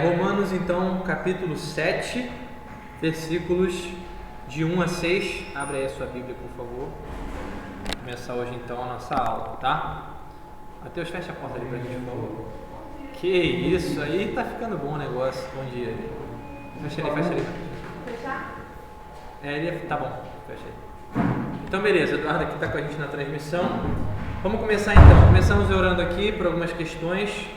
Romanos, então, capítulo 7, versículos de 1 a 6. Abre aí a sua Bíblia, por favor. Vamos começar hoje, então, a nossa aula, tá? Mateus, fecha a porta ali pra gente, por favor. Que isso, aí tá ficando bom o negócio. Bom dia. Fecha ali. Fechar? Tá bom, fecha aí. Então, beleza, o Eduardo aqui tá com a gente na transmissão. Vamos começar, então. Começamos orando aqui por algumas questões.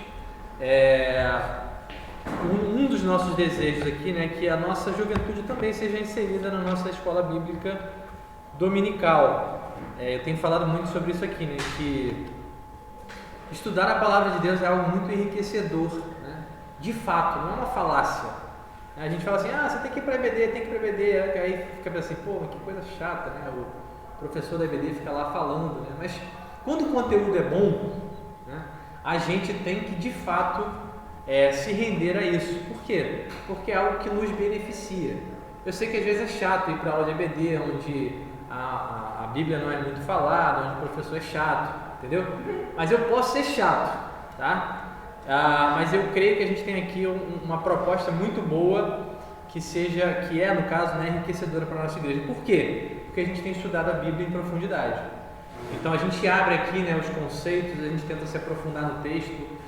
Um dos nossos desejos aqui, né, que a nossa juventude também seja inserida na nossa escola bíblica dominical. Eu tenho falado muito sobre isso aqui, né, que estudar a palavra de Deus é algo muito enriquecedor, né? De fato, não é uma falácia. A gente fala assim, você tem que ir para EBD, aí fica assim, pô, que coisa chata, né? O professor da EBD fica lá falando, né? Mas quando o conteúdo é bom, né, a gente tem que, de fato, se render a isso. Por quê? Porque é algo que nos beneficia. Eu sei que às vezes é chato ir para aula de EBD, onde a Bíblia não é muito falada, onde o professor é chato, entendeu? Mas eu posso ser chato, tá? Mas eu creio que a gente tem aqui uma proposta muito boa, que é, no caso, né, enriquecedora para a nossa igreja. Por quê? Porque a gente tem estudado a Bíblia em profundidade. Então a gente abre aqui, né, os conceitos, a gente tenta se aprofundar no texto.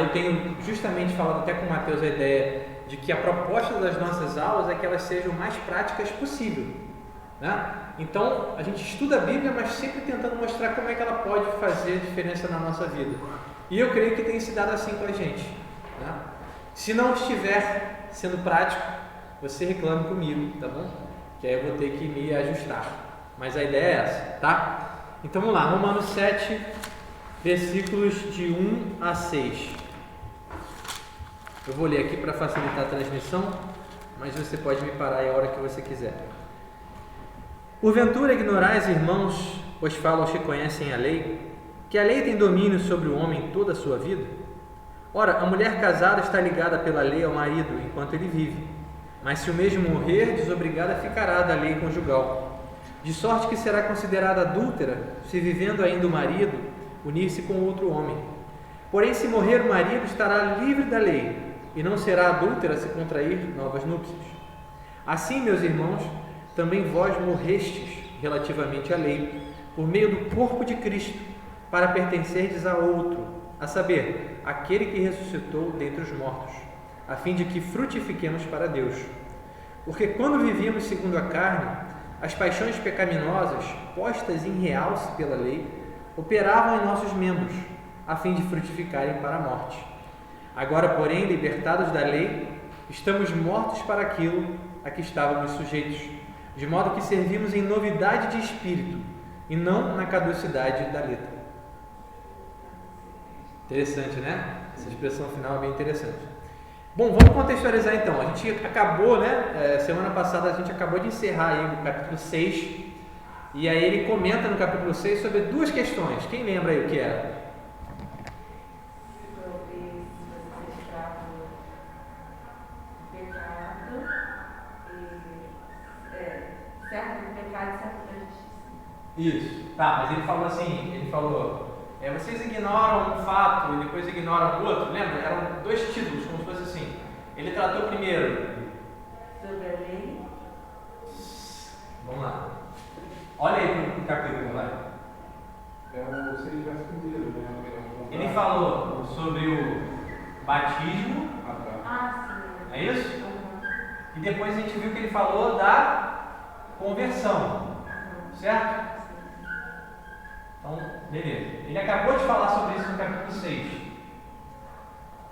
Eu tenho justamente falado até com o Mateus a ideia de que a proposta das nossas aulas é que elas sejam o mais práticas possível, né? Então a gente estuda a Bíblia, mas sempre tentando mostrar como é que ela pode fazer diferença na nossa vida. E eu creio que tem se dado assim com a gente, né? Se não estiver sendo prático, você reclame comigo, tá bom? Que aí eu vou ter que me ajustar. Mas a ideia é essa, tá? Então vamos lá, Romanos 7, versículos de 1 a 6. Eu vou ler aqui para facilitar a transmissão, mas você pode me parar aí a hora que você quiser. Porventura ignorais, irmãos, pois falo aos que conhecem a lei, que a lei tem domínio sobre o homem toda a sua vida? Ora, a mulher casada está ligada pela lei ao marido enquanto ele vive, mas se o mesmo morrer, desobrigada ficará da lei conjugal, de sorte que será considerada adúltera, se vivendo ainda o marido, unir-se com outro homem. Porém, se morrer o marido, estará livre da lei, e não será adúltera se contrair novas núpcias. Assim, meus irmãos, também vós morrestes relativamente à lei, por meio do corpo de Cristo, para pertencerdes a outro, a saber, aquele que ressuscitou dentre os mortos, a fim de que frutifiquemos para Deus. Porque quando vivíamos segundo a carne, as paixões pecaminosas, postas em realce pela lei, operavam em nossos membros, a fim de frutificarem para a morte. Agora, porém, libertados da lei, estamos mortos para aquilo a que estávamos sujeitos, de modo que servimos em novidade de espírito, e não na caducidade da letra. Interessante, né? Essa expressão final é bem interessante. Bom, vamos contextualizar então. A gente acabou, né? Semana passada a gente acabou de encerrar aí o capítulo 6, e aí ele comenta no capítulo 6 sobre duas questões. Quem lembra aí o que era? Isso, tá, mas ele falou assim, vocês ignoram um fato e depois ignoram o outro, lembra? Eram dois títulos, como se fosse assim. Ele tratou primeiro sobre a lei. Vamos lá. Olha aí pro capítulo, vai. Seria o verso primeiro, né? Ele falou sobre o batismo. Sim. É isso? E depois a gente viu que ele falou da conversão, certo? Então, beleza. Ele acabou de falar sobre isso no capítulo 6.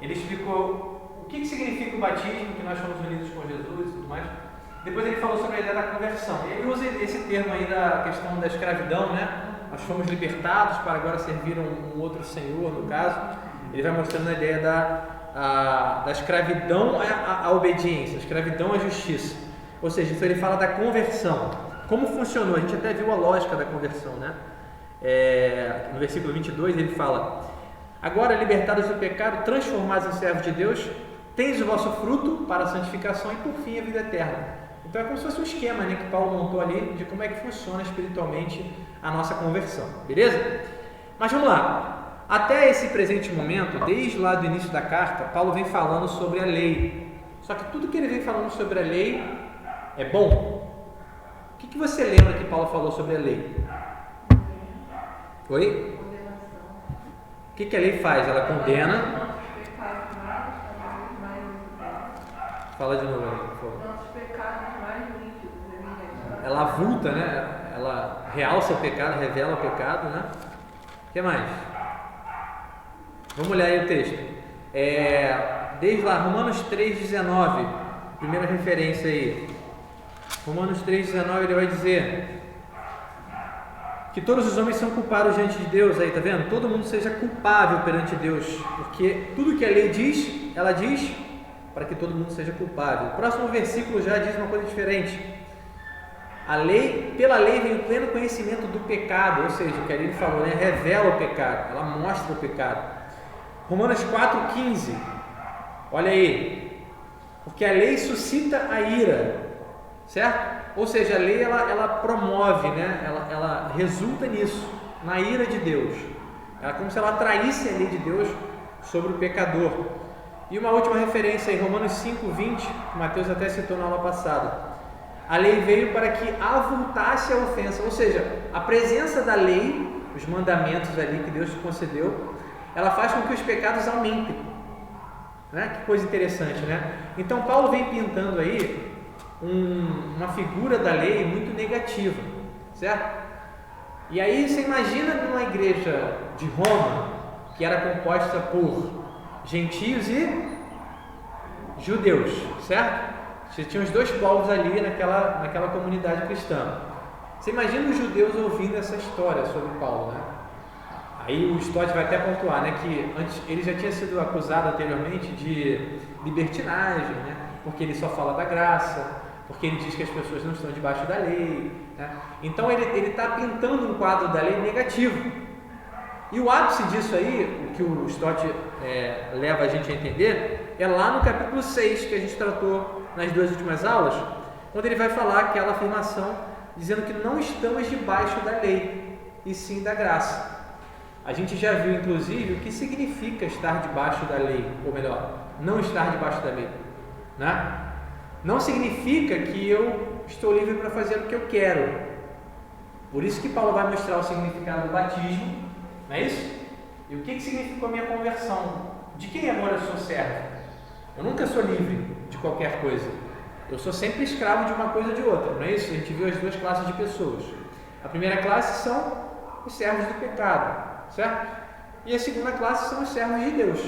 Ele explicou o que significa o batismo, que nós fomos unidos com Jesus e tudo mais. Depois ele falou sobre a ideia da conversão. Ele usa esse termo aí da questão da escravidão, né? Nós fomos libertados para agora servir um outro Senhor, no caso. Ele vai mostrando a ideia da escravidão à obediência, a escravidão à justiça. Ou seja, então ele fala da conversão. Como funcionou? A gente até viu a lógica da conversão, né? No versículo 22 ele fala: agora libertados do pecado, transformados em servos de Deus, tendes o vosso fruto para a santificação e por fim a vida eterna. Então é como se fosse um esquema, né, que Paulo montou ali de como é que funciona espiritualmente a nossa conversão, beleza? Mas vamos lá. Até esse presente momento, desde lá do início da carta, Paulo vem falando sobre a lei. Só que tudo que ele vem falando sobre a lei é bom. O que você lembra que Paulo falou sobre a lei? Oi? O que a lei faz? Ela condena. Fala de novo aí, por favor. Nossos pecados mais nítidos, evidentes. Ela avulta, né? Ela realça o pecado, revela o pecado, né? O que mais? Vamos olhar aí o texto. Desde lá, Romanos 3,19, primeira referência aí. Romanos 3,19, ele vai dizer que todos os homens são culpados diante de Deus, aí, tá vendo? Todo mundo seja culpável perante Deus, porque tudo que a lei diz, ela diz para que todo mundo seja culpável. O próximo versículo já diz uma coisa diferente. Pela lei vem o pleno conhecimento do pecado, ou seja, o que a lei falou, né? Revela o pecado, ela mostra o pecado. Romanos 4,15, olha aí, porque a lei suscita a ira, certo? Ou seja, a lei ela promove, né? Ela resulta nisso, na ira de Deus. É como se ela atraísse a lei de Deus sobre o pecador. E uma última referência em Romanos 5,20, que Mateus até citou na aula passada. A lei veio para que avultasse a ofensa, ou seja, a presença da lei, os mandamentos ali que Deus concedeu, ela faz com que os pecados aumentem. Né? Que coisa interessante, né? Então Paulo vem pintando aí uma figura da lei muito negativa, certo? E aí você imagina numa igreja de Roma, que era composta por gentios e judeus, certo? Você tinha os dois povos ali naquela comunidade cristã. Você imagina os judeus ouvindo essa história sobre Paulo, né? Aí o Stott vai até pontuar, né, que antes ele já tinha sido acusado anteriormente de libertinagem, né? Porque ele só fala da graça, porque ele diz que as pessoas não estão debaixo da lei, né? Então ele está pintando um quadro da lei negativo. E o ápice disso aí, o que o Stott leva a gente a entender, é lá no capítulo 6, que a gente tratou nas duas últimas aulas, quando ele vai falar aquela afirmação dizendo que não estamos debaixo da lei, e sim da graça. A gente já viu, inclusive, o que significa estar debaixo da lei, ou melhor, não estar debaixo da lei, né? Não significa que eu estou livre para fazer o que eu quero. Por isso que Paulo vai mostrar o significado do batismo, não é isso? E o que significou a minha conversão? De quem agora eu sou servo? Eu nunca sou livre de qualquer coisa. Eu sou sempre escravo de uma coisa ou de outra, não é isso? A gente viu as duas classes de pessoas. A primeira classe são os servos do pecado, certo? E a segunda classe são os servos de Deus.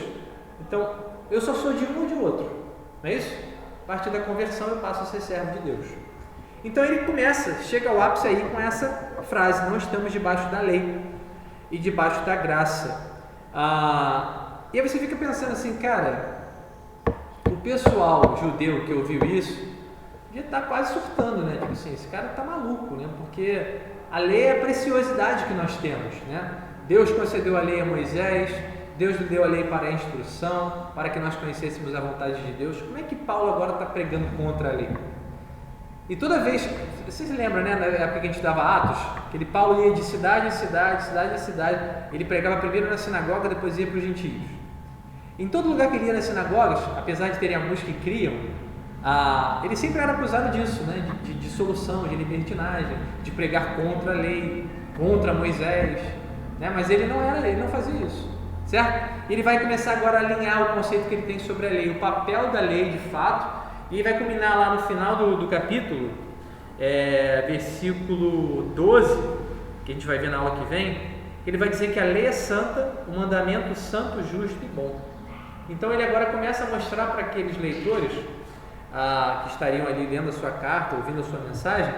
Então, eu só sou de um ou de outro, não é isso? A partir da conversão eu passo a ser servo de Deus. Então ele chega ao ápice aí com essa frase: não estamos debaixo da lei e debaixo da graça. E aí você fica pensando assim, cara, o pessoal judeu que ouviu isso já está quase surtando, né? Tipo assim, esse cara está maluco, né? Porque a lei é a preciosidade que nós temos, né? Deus concedeu a lei a Moisés, Deus deu a lei para a instrução, para que nós conhecêssemos a vontade de Deus. Como é que Paulo agora está pregando contra a lei? E toda vez, vocês lembram, né, na época que a gente dava Atos, que Paulo ia de cidade em cidade, cidade em cidade, ele pregava primeiro na sinagoga, depois ia para os gentios. Em todo lugar que ele ia nas sinagogas, apesar de terem alguns que criam, ele sempre era acusado disso, né, de dissolução, de libertinagem, de pregar contra a lei, contra Moisés, né, mas ele não fazia isso, certo? Ele vai começar agora a alinhar o conceito que ele tem sobre a lei, o papel da lei de fato, e vai culminar lá no final do capítulo, versículo 12, que a gente vai ver na aula que vem, ele vai dizer que a lei é santa, o mandamento santo, justo e bom. Então ele agora começa a mostrar para aqueles leitores que estariam ali lendo a sua carta, ouvindo a sua mensagem,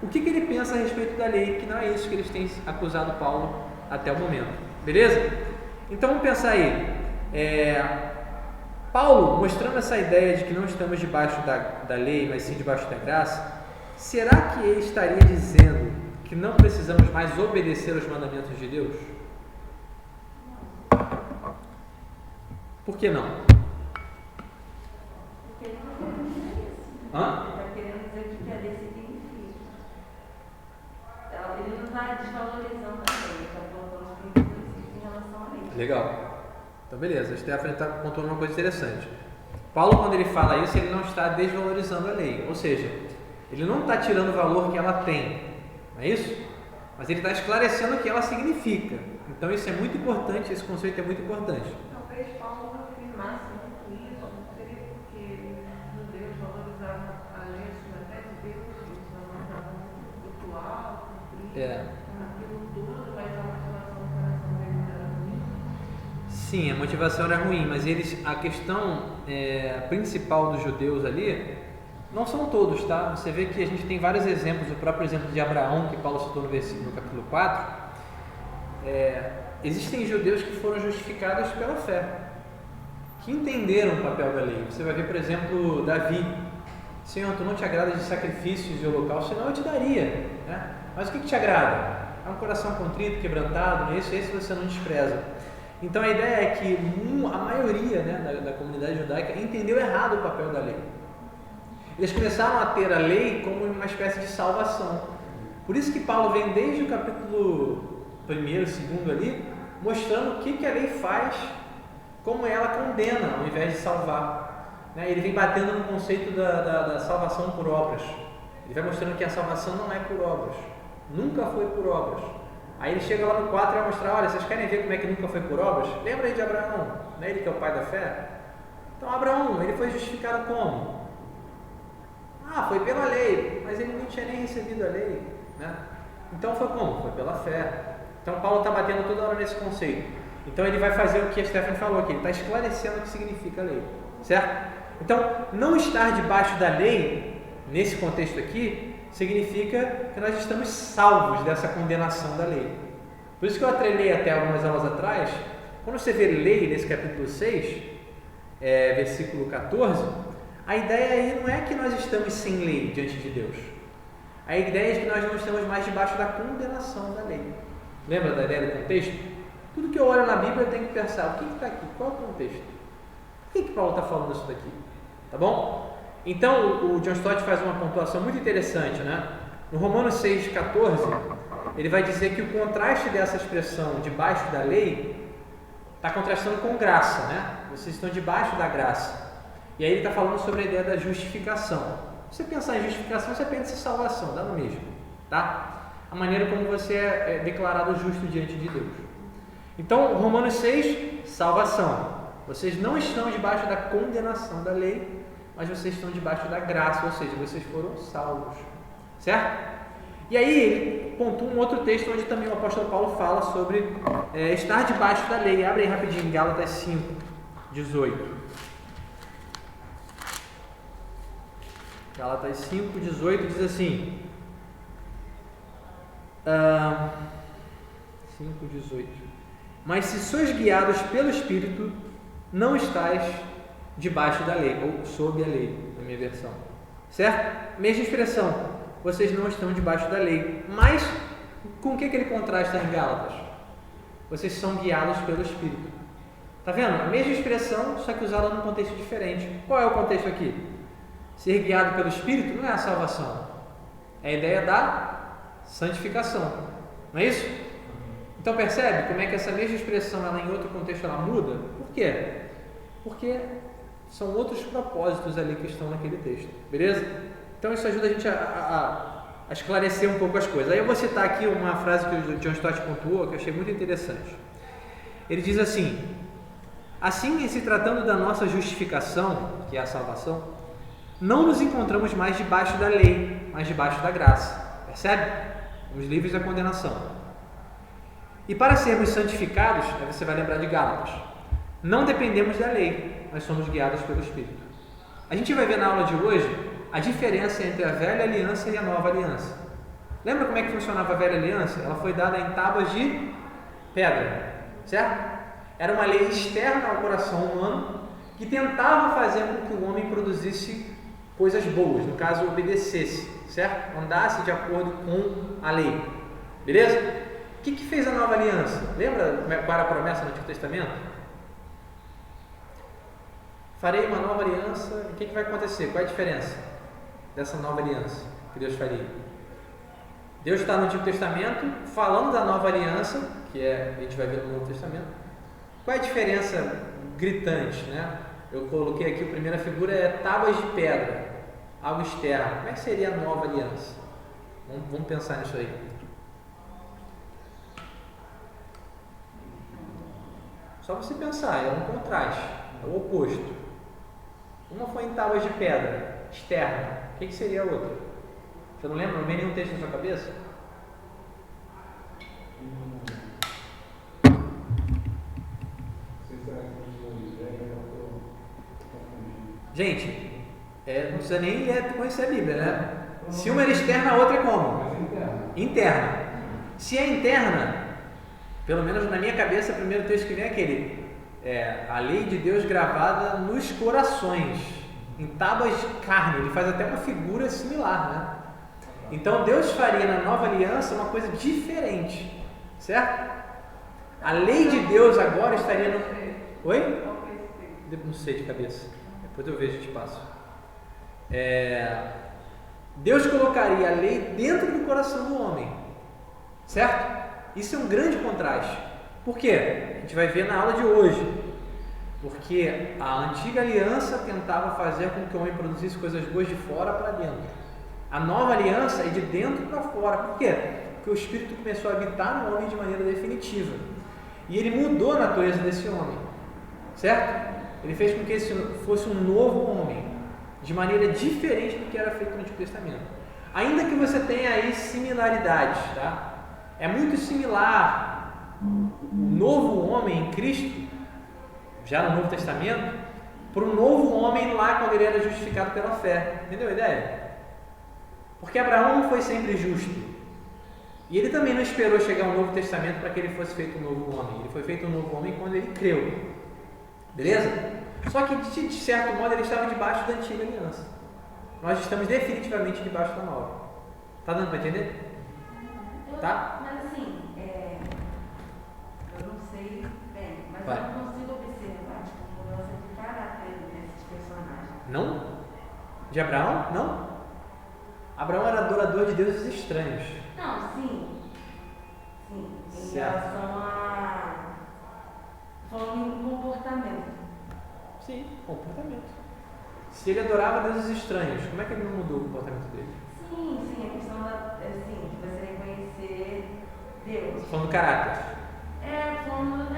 o que ele pensa a respeito da lei, que não é isso que eles têm acusado Paulo até o momento. Beleza? Então vamos pensar aí. Paulo, mostrando essa ideia de que não estamos debaixo da lei, mas sim debaixo da graça, será que ele estaria dizendo que não precisamos mais obedecer aos mandamentos de Deus? Por que não? Porque ele não está querendo dizer isso. Hã? Ele está querendo dizer o que a lei significa. Ele não está desvalorizando a lei, ele está colocando os princípios em relação à lei. Legal. Então, beleza. A Stephanie está pontuando uma coisa interessante. Paulo, quando ele fala isso, ele não está desvalorizando a lei. Ou seja, ele não está tirando o valor que ela tem. Não é isso? Mas ele está esclarecendo o que ela significa. Então, isso é muito importante. Esse conceito é muito importante. Talvez Paulo afirmasse muito isso, não seria porque os judeus valorizavam a lei acima até de Deus, eles valorizavam muito ritual, cumprir aquilo tudo, mas a motivação do coração deles era ruim. Sim, a motivação era ruim, mas a questão principal dos judeus ali, não são todos, tá? Você vê que a gente tem vários exemplos, o próprio exemplo de Abraão, que Paulo citou no capítulo 4, existem judeus que foram justificados pela fé, que entenderam o papel da lei. Você vai ver, por exemplo, Davi: Senhor, tu não te agrada de sacrifícios e holocausto, senão eu te daria, né? Mas o que te agrada? É um coração contrito, quebrantado, não é isso? Esse você não despreza. Então a ideia é que a maioria, né, da comunidade judaica entendeu errado o papel da lei. Eles começaram a ter a lei como uma espécie de salvação. Por isso que Paulo vem desde o capítulo 1º, 2º ali, mostrando o que a lei faz, como ela condena ao invés de salvar. Ele vem batendo no conceito da salvação por obras. Ele vai mostrando que a salvação não é por obras. Nunca foi por obras. Aí ele chega lá no 4 e vai mostrar: olha, vocês querem ver como é que nunca foi por obras? Lembra aí de Abraão, não é ele que é o pai da fé? Então Abraão, ele foi justificado como? Foi pela lei, mas ele não tinha nem recebido a lei, né? Então foi como? Foi pela fé. Então Paulo está batendo toda hora nesse conceito. Então ele vai fazer o que a Stephanie falou aqui, ele está esclarecendo o que significa a lei, certo? Então, não estar debaixo da lei, nesse contexto aqui, significa que nós estamos salvos dessa condenação da lei. Por isso que eu atrelei até algumas aulas atrás, quando você vê lei nesse capítulo 6, versículo 14, a ideia aí não é que nós estamos sem lei diante de Deus. A ideia é que nós não estamos mais debaixo da condenação da lei. Lembra da ideia do contexto? Tudo que eu olho na Bíblia eu tenho que pensar: o que está aqui? Qual é o contexto? Por que Paulo está falando isso daqui? Tá bom? Então, o John Stott faz uma pontuação muito interessante, né? No Romanos 6,14, ele vai dizer que o contraste dessa expressão debaixo da lei está contrastando com graça, né? Vocês estão debaixo da graça. E aí ele está falando sobre a ideia da justificação. Se você pensar em justificação, você pensa em salvação, dá no mesmo, tá? A maneira como você é declarado justo diante de Deus. Então, Romanos 6, salvação. Vocês não estão debaixo da condenação da lei, mas vocês estão debaixo da graça, ou seja, vocês foram salvos, certo? E aí ele pontua um outro texto onde também o apóstolo Paulo fala sobre estar debaixo da lei. Abre aí rapidinho, Gálatas 5, 18. Gálatas 5, 18 diz assim, 5, 18: Mas se sois guiados pelo Espírito, não estais debaixo da lei, ou sob a lei, na minha versão, certo? Mesma expressão, vocês não estão debaixo da lei, mas com o que ele contrasta em Gálatas? Vocês são guiados pelo Espírito. Tá vendo? A mesma expressão, só que usada num contexto diferente. Qual é o contexto aqui? Ser guiado pelo Espírito não é a salvação, é a ideia da santificação, não é isso? Então percebe como é que essa mesma expressão, ela em outro contexto, ela muda? Por quê? Porque são outros propósitos ali que estão naquele texto, beleza? Então isso ajuda a gente a esclarecer um pouco as coisas. Aí eu vou citar aqui uma frase que o John Stott pontuou, que eu achei muito interessante. Ele diz assim: assim, em se tratando da nossa justificação, que é a salvação, não nos encontramos mais debaixo da lei, mas debaixo da graça. Percebe? Os livres da condenação. E para sermos santificados, aí você vai lembrar de Gálatas, não dependemos da lei, mas somos guiados pelo Espírito. A gente vai ver na aula de hoje a diferença entre a velha aliança e a nova aliança. Lembra como é que funcionava a velha aliança? Ela foi dada em tábuas de pedra, certo? Era uma lei externa ao coração humano que tentava fazer com que o homem produzisse coisas boas, no caso, obedecesse, certo? Andasse de acordo com a lei, beleza? O que fez a nova aliança? Lembra qual era a promessa no Antigo Testamento? Farei uma nova aliança, e o que vai acontecer? Qual é a diferença dessa nova aliança que Deus faria? Deus está no Antigo Testamento falando da nova aliança, que a gente vai ver no Novo Testamento, Qual é a diferença gritante, né? Eu coloquei aqui, a primeira figura é tábuas de pedra, algo externo. Como é que seria a nova aliança? Vamos pensar nisso aí. Só você pensar, é um contraste, é o oposto. Uma foi em tábuas de pedra, externa. O que seria a outra? Você não lembra? Não vem nenhum texto na sua cabeça? Gente, não precisa nem conhecer a Bíblia, né? Se uma era externa, a outra é como? Interna. Se é interna, pelo menos na minha cabeça, o primeiro texto que vem é aquele: a lei de Deus gravada nos corações, em tábuas de carne. Ele faz até uma figura similar, né? Então Deus faria na nova aliança uma coisa diferente, certo? A lei de Deus agora estaria no... Oi? Não sei de cabeça. Depois eu vejo e te passo. Deus colocaria a lei dentro do coração do homem, certo? Isso é um grande contraste. Por quê? A gente vai ver na aula de hoje. Porque a antiga aliança tentava fazer com que o homem produzisse coisas boas de fora para dentro. A nova aliança é de dentro para fora. Por quê? Porque o Espírito começou a habitar no homem de maneira definitiva. E ele mudou a natureza desse homem, certo? Ele fez com que esse fosse um novo homem, de maneira diferente do que era feito no Antigo Testamento. Ainda que você tenha aí similaridades, tá? É muito similar o novo homem em Cristo, já no Novo Testamento, para o novo homem lá quando ele era justificado pela fé. Entendeu a ideia? Porque Abraão não foi sempre justo. E ele também não esperou chegar ao Novo Testamento para que ele fosse feito um novo homem. Ele foi feito um novo homem quando ele creu. Beleza? Só que, de certo modo, ele estava debaixo da antiga aliança. Nós estamos definitivamente debaixo da nova. Tá dando para entender? Tá? Mas assim, eu não sei bem, mas Vai. eu não consigo observar como mudança de caráter desses personagens. Não? De Abraão? Não? Abraão era adorador de deuses estranhos. Não, sim. Sim. Em Certo. relação a. Falando em comportamento. Sim, comportamento. Se ele adorava deuses estranhos, como é que ele não mudou o comportamento dele? Sim, a questão de você reconhecer Deus. Falando do caráter. Falando.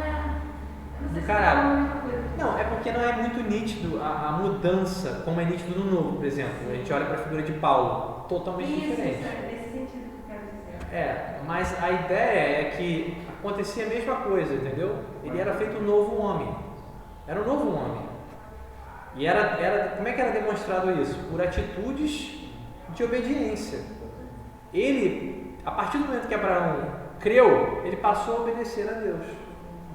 Eu não sei Do se caráter. é a mesma coisa. Não, é porque não é muito nítido a mudança, como é nítido no Novo, por exemplo. A gente olha para a figura de Paulo, totalmente diferente. Isso, é nesse sentido que eu quero dizer. Mas a ideia é que acontecia a mesma coisa, entendeu? Ele era feito um novo homem. Era um novo homem. E como é que era demonstrado isso? Por atitudes de obediência. Ele, a partir do momento que Abraão creu, ele passou a obedecer a Deus.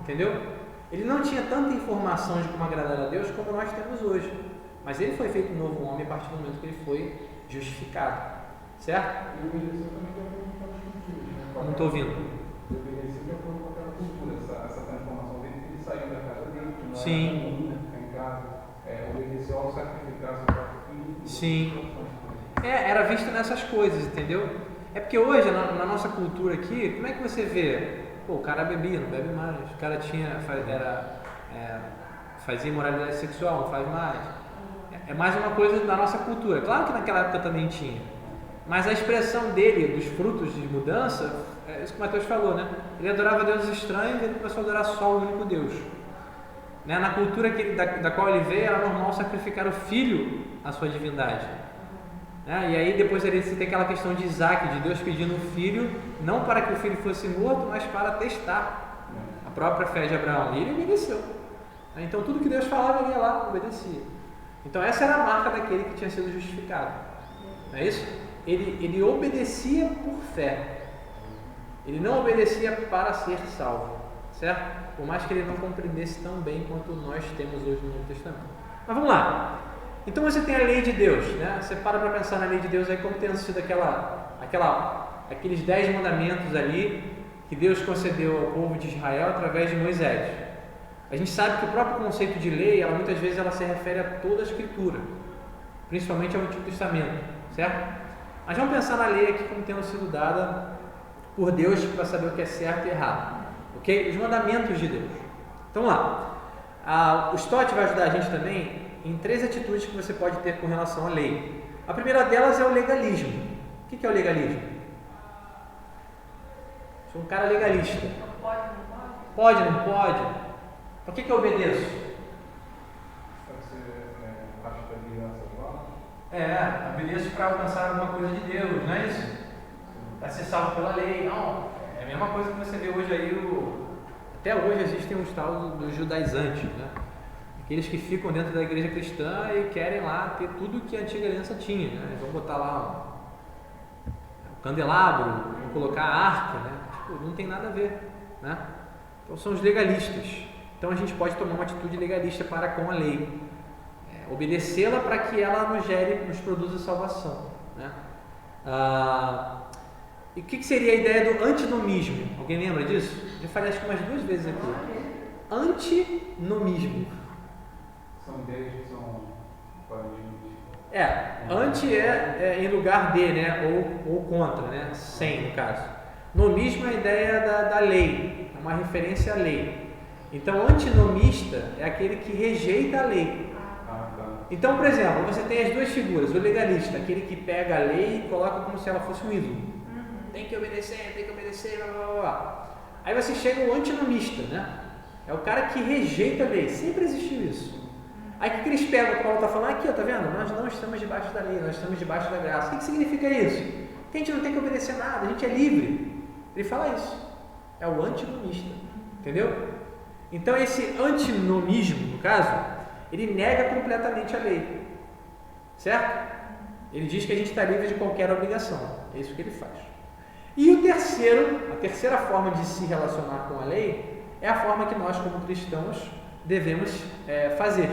Entendeu? Ele não tinha tanta informação de como agradar a Deus como nós temos hoje. Mas ele foi feito um novo homem a partir do momento que ele foi justificado. Certo? E obedeceu também de acordo com aquelas culturas, né? Não estou ouvindo. Ele obedeceu de acordo com aquela cultura, essa transformação dele, que ele saiu da casa dele, que não Sim. era comum ficar em casa, obedeceu ao sacrificar seu próprio filho. Sim. Era visto nessas coisas, entendeu? É porque hoje, na nossa cultura aqui, como é que você vê? Pô, o cara bebia, não bebe mais. O cara fazia imoralidade sexual, não faz mais. É mais uma coisa da nossa cultura. Claro que naquela época também tinha. Mas a expressão dele, dos frutos de mudança, é isso que o Mateus falou, né? Ele adorava deuses estranhos e ele começou a adorar só o único Deus. Né? Na cultura da qual ele veio, era normal sacrificar o filho à sua divindade. Né? E aí depois você tem aquela questão de Isaac, de Deus pedindo um filho, não para que o filho fosse morto, mas para testar a própria fé de Abraão. E ele obedeceu. Então tudo que Deus falava, ele ia lá, obedecia. Então essa era a marca daquele que tinha sido justificado. Não é isso? Ele obedecia por fé. Ele não obedecia para ser salvo. Certo? Por mais que ele não compreendesse tão bem quanto nós temos hoje no Novo Testamento. Mas vamos lá. Então você tem a lei de Deus, né? Você para pensar na lei de Deus aí como tendo sido aqueles 10 mandamentos ali que Deus concedeu ao povo de Israel através de Moisés. A gente sabe que o próprio conceito de lei, muitas vezes ela se refere a toda a Escritura, principalmente ao Antigo Testamento, certo? Mas vamos pensar na lei aqui como tendo sido dada por Deus para saber o que é certo e errado, ok? Os mandamentos de Deus. Então vamos lá. O Stott vai ajudar a gente também em 3 atitudes que você pode ter com relação à lei. A primeira delas é o legalismo. O que é o legalismo? Sou um cara legalista. Pode, não pode? Pode, não pode? Por que eu obedeço? Você acha que é aliança agora? Obedeço para alcançar alguma coisa de Deus, não é isso? Para ser salvo pela lei. Não, é a mesma coisa que você vê hoje aí. Até hoje existem os tal dos judaizantes, né? Aqueles que ficam dentro da igreja cristã e querem lá ter tudo que a antiga aliança tinha, né? Eles vão botar lá um candelabro, vão colocar a arca, né? Tipo, não tem nada a ver, né? Então são os legalistas. Então a gente pode tomar uma atitude legalista para com a lei, obedecê-la para que ela nos produza salvação, né? E o que seria a ideia do antinomismo? Alguém lembra disso? Já falei acho que umas 2 vezes aqui. Antinomismo. São ideias que são Anti é em lugar de, né? Ou contra, né? Sem, no caso. Nomismo é a ideia da lei, é uma referência à lei. Então, antinomista é aquele que rejeita a lei. Então, por exemplo, você tem as 2 figuras, o legalista, aquele que pega a lei e coloca como se ela fosse um ídolo. Tem que obedecer, blá blá blá. Aí você chega o antinomista, né? É o cara que rejeita a lei, sempre existiu isso. Aí o que eles pegam, o Paulo está falando aqui, ó, tá vendo? Nós não estamos debaixo da lei, nós estamos debaixo da graça. O que significa isso? Que a gente não tem que obedecer nada, a gente é livre. Ele fala isso. É o antinomista, entendeu? Então esse antinomismo, no caso, ele nega completamente a lei, certo? Ele diz que a gente está livre de qualquer obrigação, é isso que ele faz. E a terceira forma de se relacionar com a lei é a forma que nós como cristãos devemos fazer.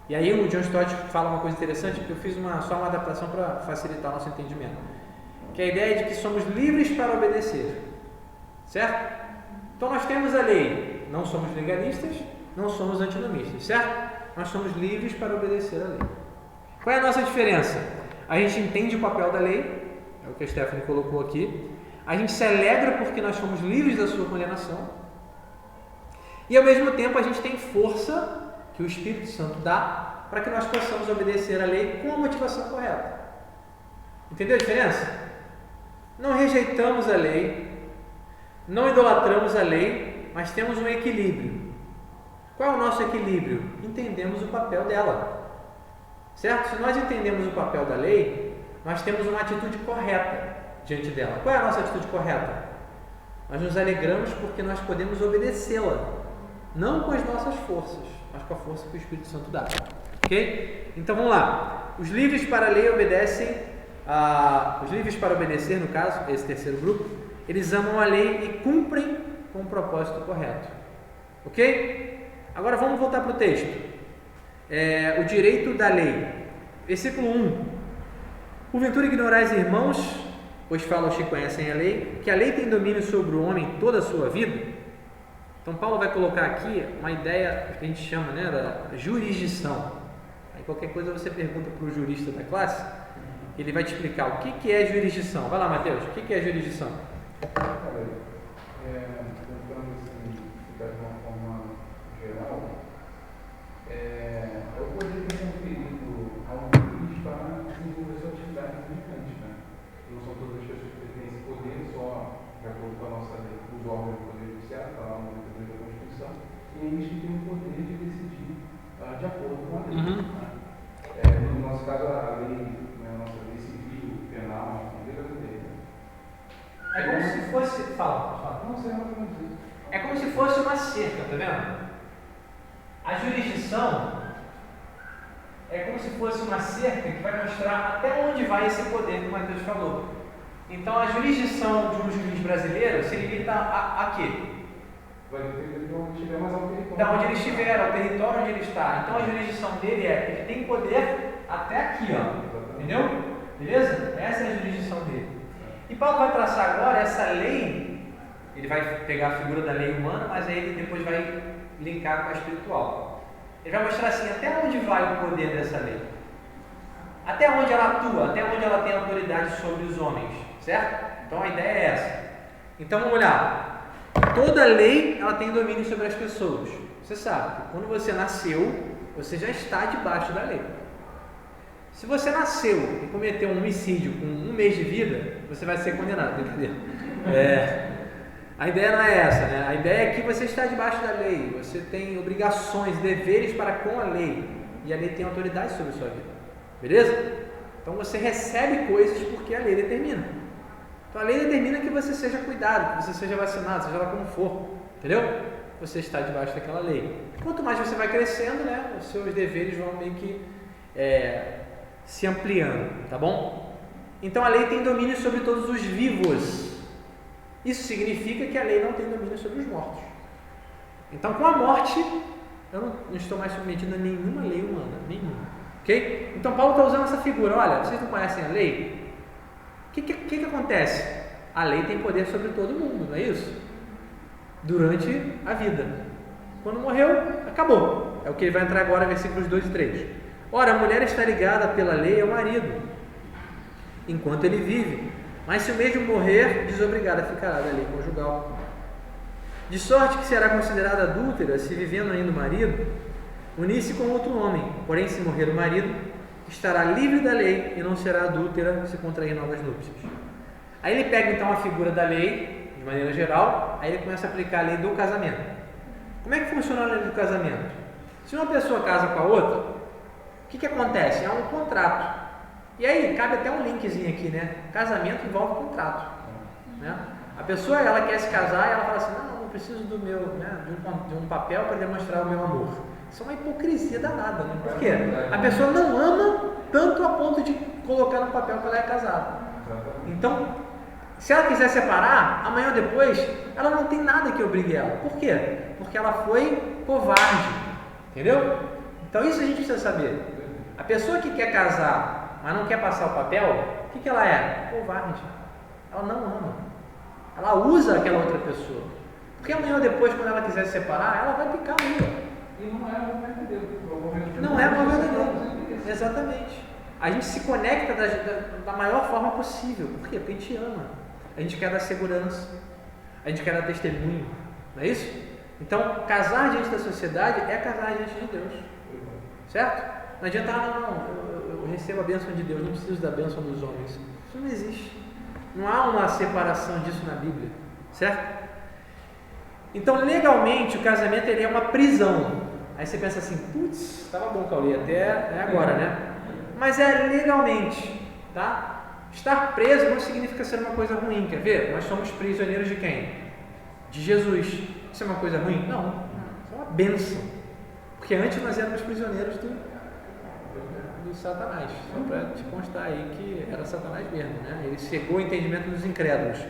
E aí o John Stott fala uma coisa interessante, que eu fiz só uma adaptação para facilitar o nosso entendimento, que é a ideia de que somos livres para obedecer, certo? Então nós temos a lei, não somos legalistas, não somos antinomistas, certo? Nós somos livres para obedecer a lei. Qual é a nossa diferença? A gente entende o papel da lei, é o que a Stephanie colocou aqui, a gente se alegra porque nós somos livres da sua condenação, e ao mesmo tempo a gente tem força que o Espírito Santo dá para que nós possamos obedecer a lei com a motivação correta. Entendeu a diferença? Não rejeitamos a lei, não idolatramos a lei, mas temos um equilíbrio. Qual é o nosso equilíbrio? Entendemos o papel dela, certo? Se nós entendemos o papel da lei, nós temos uma atitude correta diante dela. Qual é a nossa atitude correta? Nós nos alegramos porque nós podemos obedecê-la, não com as nossas forças, mas com a força que o Espírito Santo dá. Ok? Então vamos lá. Os livres para a lei obedecem, os livres para obedecer, no caso, esse terceiro grupo, eles amam a lei e cumprem com o propósito correto. Ok? Agora vamos voltar para o texto. O direito da lei. Versículo 1. Porventura ignorais, irmãos, pois falam os que conhecem a lei, que a lei tem domínio sobre o homem toda a sua vida. Então Paulo vai colocar aqui uma ideia que a gente chama, né, da jurisdição. Aí qualquer coisa você pergunta para o jurista da classe, ele vai te explicar o que é jurisdição. Vai lá, Mateus, o que é jurisdição? Tentando ficar de uma forma geral, eu poderia ter conferido a um juiz para desenvolver sua atividade jurídica, né? Não são todas as pessoas que têm esse poder, só de acordo com a nossa lei, os órgãos do Poder Judiciário, está lá no livro da Constituição, e eles que têm o poder de decidir de acordo com a lei. No nosso caso, a lei, a nossa lei civil, penal, a lei brasileira. É como se fosse. Fala. Não sei exatamente isso. É como se fosse uma cerca, tá vendo? A jurisdição é como se fosse uma cerca que vai mostrar até onde vai esse poder que o Mateus falou. Então a jurisdição de um juiz brasileiro se limita a quê? Vai depender de onde estiver, mas ao território. Da onde ele estiver, ao território onde ele está. Então a jurisdição dele ele tem poder até aqui, ó. Entendeu? Beleza? Essa é a jurisdição dele. E Paulo vai traçar agora essa lei, ele vai pegar a figura da lei humana, mas aí ele depois vai linkar com a espiritual. Ele vai mostrar assim, até onde vai o poder dessa lei. Até onde ela atua, até onde ela tem autoridade sobre os homens, certo? Então a ideia é essa. Então vamos olhar. Toda lei ela tem domínio sobre as pessoas. você sabe que quando você nasceu, você já está debaixo da lei. Se você nasceu e cometeu um homicídio com 1 mês de vida, você vai ser condenado, entendeu? A ideia não é essa, né? A ideia é que você está debaixo da lei, você tem obrigações, deveres para com a lei, e a lei tem autoridade sobre a sua vida, beleza? Então você recebe coisas porque a lei determina. Então a lei determina que você seja cuidado, que você seja vacinado, seja lá como for, entendeu? Você está debaixo daquela lei. Quanto mais você vai crescendo, né, os seus deveres vão meio que se ampliando, tá bom? Então a lei tem domínio sobre todos os vivos. Isso significa que a lei não tem domínio sobre os mortos. Então com a morte, eu não estou mais submetido a nenhuma lei humana, nenhuma. Ok? Então Paulo está usando essa figura. Olha, vocês não conhecem a lei? O que acontece? A lei tem poder sobre todo mundo, não é isso? Durante a vida. Quando morreu, acabou. É o que ele vai entrar agora, versículos 2 e 3. Ora, a mulher está ligada pela lei ao marido, enquanto ele vive. Mas se o mesmo morrer, desobrigada ficará da lei conjugal. De sorte que será considerada adúltera se vivendo ainda o marido, unir-se com outro homem. Porém, se morrer o marido, estará livre da lei e não será adúltera se contrair novas núpcias. Aí ele pega então a figura da lei, de maneira geral, aí ele começa a aplicar a lei do casamento. Como é que funciona a lei do casamento? Se uma pessoa casa com a outra, o que acontece? É um contrato. E aí, cabe até um linkzinho aqui, né? Casamento envolve contrato, né? A pessoa, ela quer se casar e ela fala assim, não, eu preciso do meu, né, de um papel para demonstrar o meu amor. Isso é uma hipocrisia danada, né? Por quê? A pessoa não ama tanto a ponto de colocar no papel que ela é casada. Então, se ela quiser separar, amanhã ou depois, ela não tem nada que obrigue ela. Por quê? Porque ela foi covarde, entendeu? Então isso a gente precisa saber. A pessoa que quer casar, mas não quer passar o papel, o que ela é? Covarde. Ela não ama. Ela usa aquela outra pessoa. Porque amanhã ou depois, quando ela quiser se separar, ela vai picar a língua. E não é amor verdadeiro. Não é amor verdadeiro. Exatamente. A gente se conecta da maior forma possível. Por quê? Porque a gente ama. A gente quer dar segurança. A gente quer dar testemunho. Não é isso? Então, casar diante da sociedade é casar diante de Deus. Certo? Não adianta, eu recebo a bênção de Deus, não preciso da bênção dos homens. Isso não existe. Não há uma separação disso na Bíblia. Certo? Então, legalmente, o casamento ele é uma prisão. Aí você pensa assim, putz, estava bom, Cauê, até agora, né? Mas é legalmente, tá? Estar preso não significa ser uma coisa ruim, quer ver? Nós somos prisioneiros de quem? De Jesus. Isso é uma coisa ruim? Não, isso é uma bênção. Porque antes nós éramos prisioneiros do Satanás. Só para te constar aí que era Satanás mesmo, né? Ele cegou o entendimento dos incrédulos,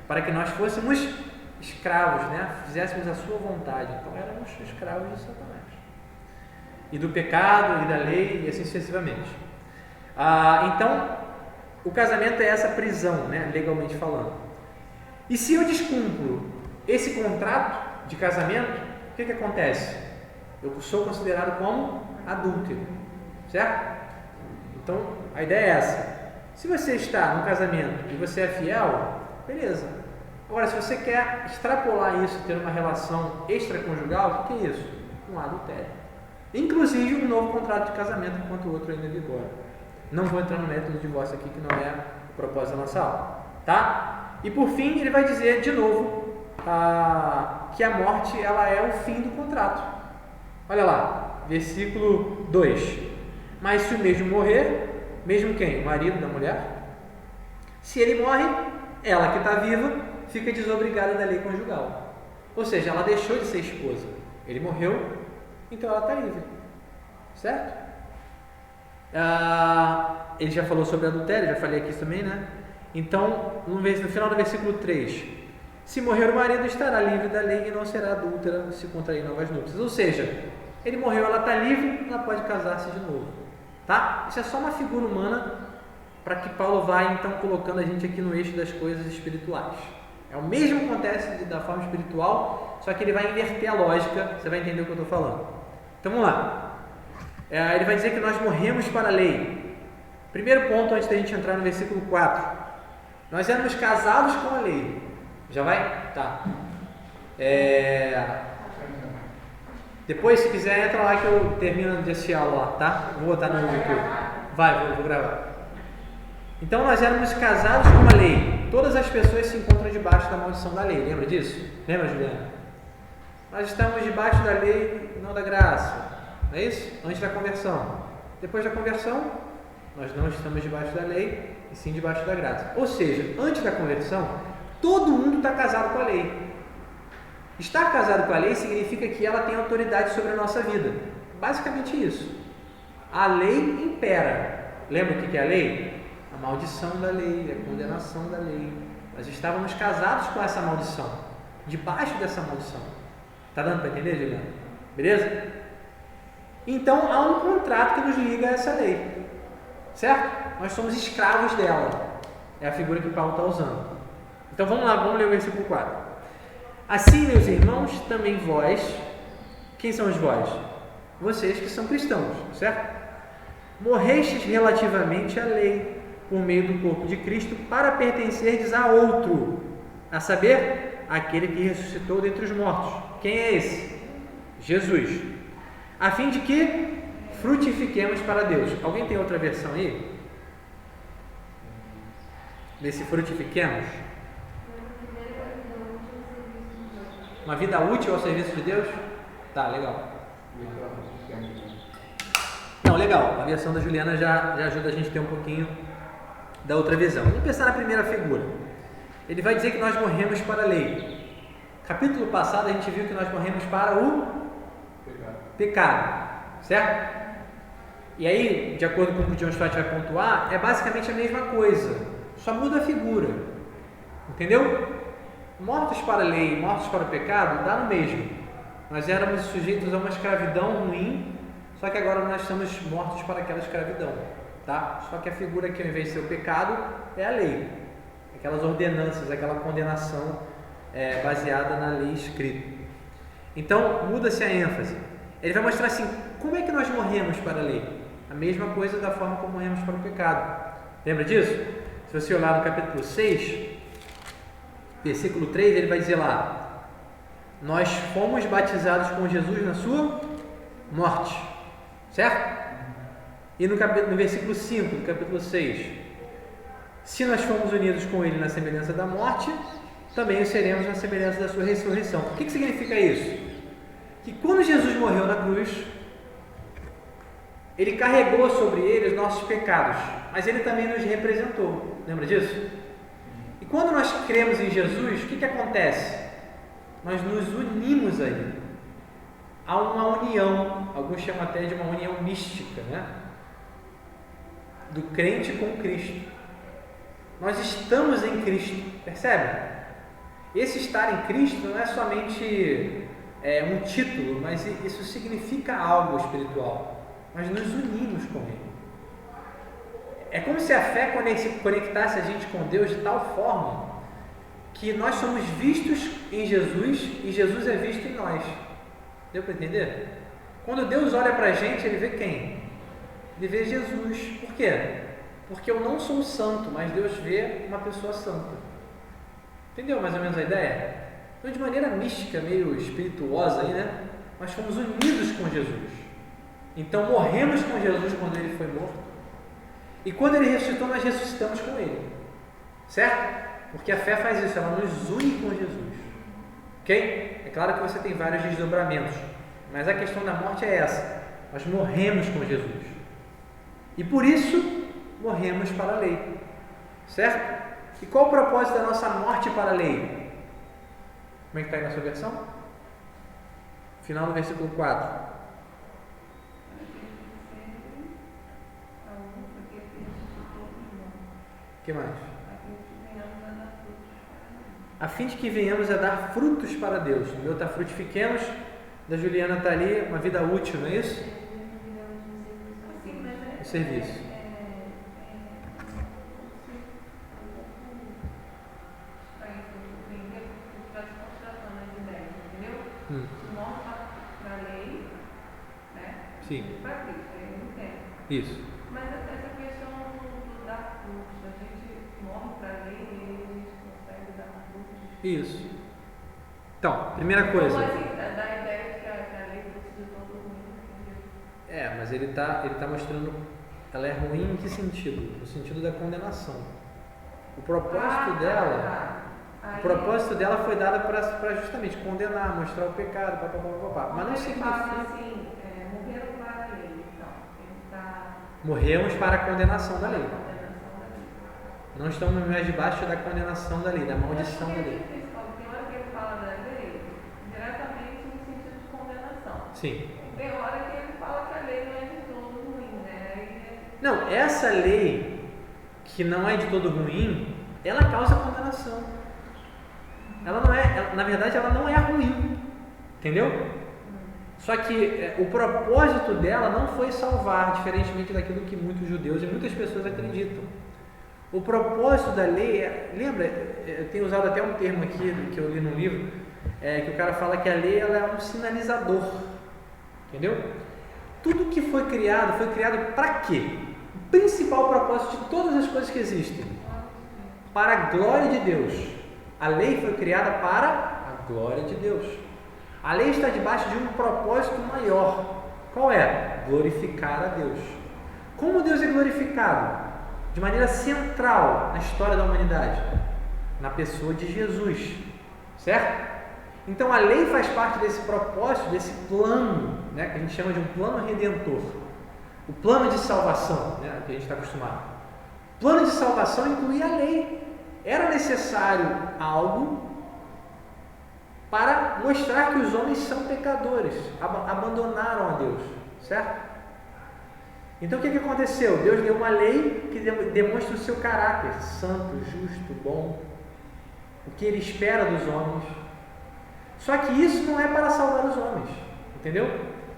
para que nós fôssemos escravos, né? Fizéssemos a sua vontade. Então éramos escravos de Satanás. E do pecado, e da lei, e assim sucessivamente. Então, o casamento é essa prisão, né? Legalmente falando. E se eu descumpro esse contrato de casamento, o que acontece? Eu sou considerado como adúltero, certo? Então, a ideia é essa. Se você está no casamento e você é fiel, beleza. Agora, se você quer extrapolar isso, ter uma relação extraconjugal, o que é isso? Um adultério. Inclusive um novo contrato de casamento, enquanto o outro ainda vigora. Não vou entrar no mérito do divórcio aqui, que não é o propósito da nossa aula, tá? E por fim, ele vai dizer de novo que a morte ela é o fim do contrato. Olha lá, versículo 2. Mas se o mesmo morrer, mesmo quem? O marido da mulher? Se ele morre, ela que está viva fica desobrigada da lei conjugal. Ou seja, ela deixou de ser esposa. Ele morreu, então ela está livre. Certo? Ele já falou sobre adultério, já falei aqui também, né? Então, no final do versículo 3, se morrer o marido, estará livre da lei e não será adúltera se contrair novas núpcias. Ou seja, ele morreu, ela está livre, ela pode casar-se de novo. Tá? Isso é só uma figura humana para que Paulo vai então colocando a gente aqui no eixo das coisas espirituais. É o mesmo que acontece da forma espiritual, só que ele vai inverter a lógica, você vai entender o que eu estou falando. Então vamos lá. Ele vai dizer que nós morremos para a lei. Primeiro ponto, antes da gente entrar no versículo 4. Nós éramos casados com a lei. Já vai? Tá. Depois, se quiser, entra lá que eu termino desse aula lá, tá? Vou botar no YouTube. Vou gravar. Então, nós éramos casados com a lei. Todas as pessoas se encontram debaixo da maldição da lei. Lembra disso? Lembra, Juliana? Nós estamos debaixo da lei, não da graça. Não é isso? Antes da conversão. Depois da conversão, nós não estamos debaixo da lei, e sim debaixo da graça. Ou seja, antes da conversão, todo mundo está casado com a lei. Estar casado com a lei significa que ela tem autoridade sobre a nossa vida. Basicamente isso. A lei impera. Lembra o que é a lei? A maldição da lei, a condenação da lei. Nós estávamos casados com essa maldição, debaixo dessa maldição. Está dando para entender, Juliana? Beleza? Então há um contrato que nos liga a essa lei. Certo? Nós somos escravos dela. É a figura que Paulo está usando. Então vamos lá, vamos ler o versículo 4. Assim, meus irmãos, também vós, quem são os vós? Vocês que são cristãos, certo? Morrestes relativamente à lei, por meio do corpo de Cristo, para pertencerdes a outro, a saber, aquele que ressuscitou dentre os mortos. Quem é esse? Jesus. A fim de que frutifiquemos para Deus. Alguém tem outra versão aí? Desse frutifiquemos? Uma vida útil ao serviço de Deus? Tá, legal. Não, legal. A versão da Juliana já ajuda a gente a ter um pouquinho da outra visão. Vamos pensar na primeira figura. Ele vai dizer que nós morremos para a lei. Capítulo passado a gente viu que nós morremos para o pecado. Certo? E aí, de acordo com o que o John Stott vai pontuar, é basicamente a mesma coisa. Só muda a figura. Entendeu? Mortos para a lei, mortos para o pecado, dá no mesmo. Nós éramos sujeitos a uma escravidão ruim, só que agora nós estamos mortos para aquela escravidão, tá? Só que a figura aqui, ao invés de ser o pecado, é a lei. Aquelas ordenanças, aquela condenação baseada na lei escrita. Então, muda-se a ênfase. Ele vai mostrar assim, como é que nós morremos para a lei? A mesma coisa da forma como morremos para o pecado. Lembra disso? Se você olhar no capítulo 6... versículo 3, ele vai dizer lá: nós fomos batizados com Jesus na sua morte, certo? E no versículo 5 do capítulo 6, se nós fomos unidos com ele na semelhança da morte, também o seremos na semelhança da sua ressurreição. O que significa isso? Que quando Jesus morreu na cruz, ele carregou sobre ele os nossos pecados, mas ele também nos representou. Lembra disso? E quando nós cremos em Jesus, o que acontece? Nós nos unimos a Ele. Há uma união, alguns chamam até de uma união mística, né? Do crente com Cristo. Nós estamos em Cristo, percebe? Esse estar em Cristo não é somente um título, mas isso significa algo espiritual. Nós nos unimos com Ele. É como se a fé conectasse a gente com Deus de tal forma que nós somos vistos em Jesus e Jesus é visto em nós. Deu para entender? Quando Deus olha para a gente, Ele vê quem? Ele vê Jesus. Por quê? Porque eu não sou santo, mas Deus vê uma pessoa santa. Entendeu mais ou menos a ideia? Então, de maneira mística, meio espirituosa aí, né? Nós fomos unidos com Jesus. Então, morremos com Jesus quando Ele foi morto. E quando Ele ressuscitou, nós ressuscitamos com Ele. Certo? Porque a fé faz isso, ela nos une com Jesus. Ok? É claro que você tem vários desdobramentos, mas a questão da morte é essa. Nós morremos com Jesus. E por isso, morremos para a lei. Certo? E qual o propósito da nossa morte para a lei? Como é que está aí na sua versão? Final do versículo 4. O que mais? A fim de que venhamos a dar frutos para Deus. O meu está frutifiquemos, da Juliana está ali, uma vida útil, não é isso? O serviço. Para a lei, né? Sim. Para Cristo, eu entendo. Isso. Mas essa questão do dar frutos, a gente morre para a lei e a gente consegue dar frutos. Isso. Então, primeira coisa. Então, assim, dá a ideia de que a lei precisa Mas ele tá mostrando, ela é ruim em que sentido? No sentido da condenação. O propósito dela foi dado para justamente condenar, mostrar o pecado, papapá. Mas não significa... assim, morreram para a lei, então. Morremos para a condenação da lei. Não estamos mais debaixo da condenação da lei, da maldição da lei. Tem hora que ele fala da lei diretamente no sentido de condenação. Sim. Tem hora que ele fala que a lei não é de todo ruim, né? Não, essa lei que não é de todo ruim, ela causa condenação. Na verdade, ela não é ruim, entendeu? Só que o propósito dela não foi salvar, diferentemente daquilo que muitos judeus e muitas pessoas acreditam. O propósito da lei lembra, eu tenho usado até um termo aqui que eu li no livro, que o cara fala que a lei ela é um sinalizador, entendeu? Tudo que foi criado para quê? O principal propósito de todas as coisas que existem, para a glória de Deus. A lei foi criada para a glória de Deus. A lei está debaixo de um propósito maior. Qual é? Glorificar a Deus. Como Deus é glorificado? De maneira central na história da humanidade, na pessoa de Jesus, certo? Então a lei faz parte desse propósito, desse plano, né, que a gente chama de um plano redentor, o plano de salvação, né, que a gente está acostumado. O plano de salvação incluía a lei. Era necessário algo para mostrar que os homens são pecadores, abandonaram a Deus, certo? Então o que aconteceu? Deus deu uma lei que demonstra o seu caráter santo, justo, bom, o que Ele espera dos homens. Só que isso não é para salvar os homens, entendeu?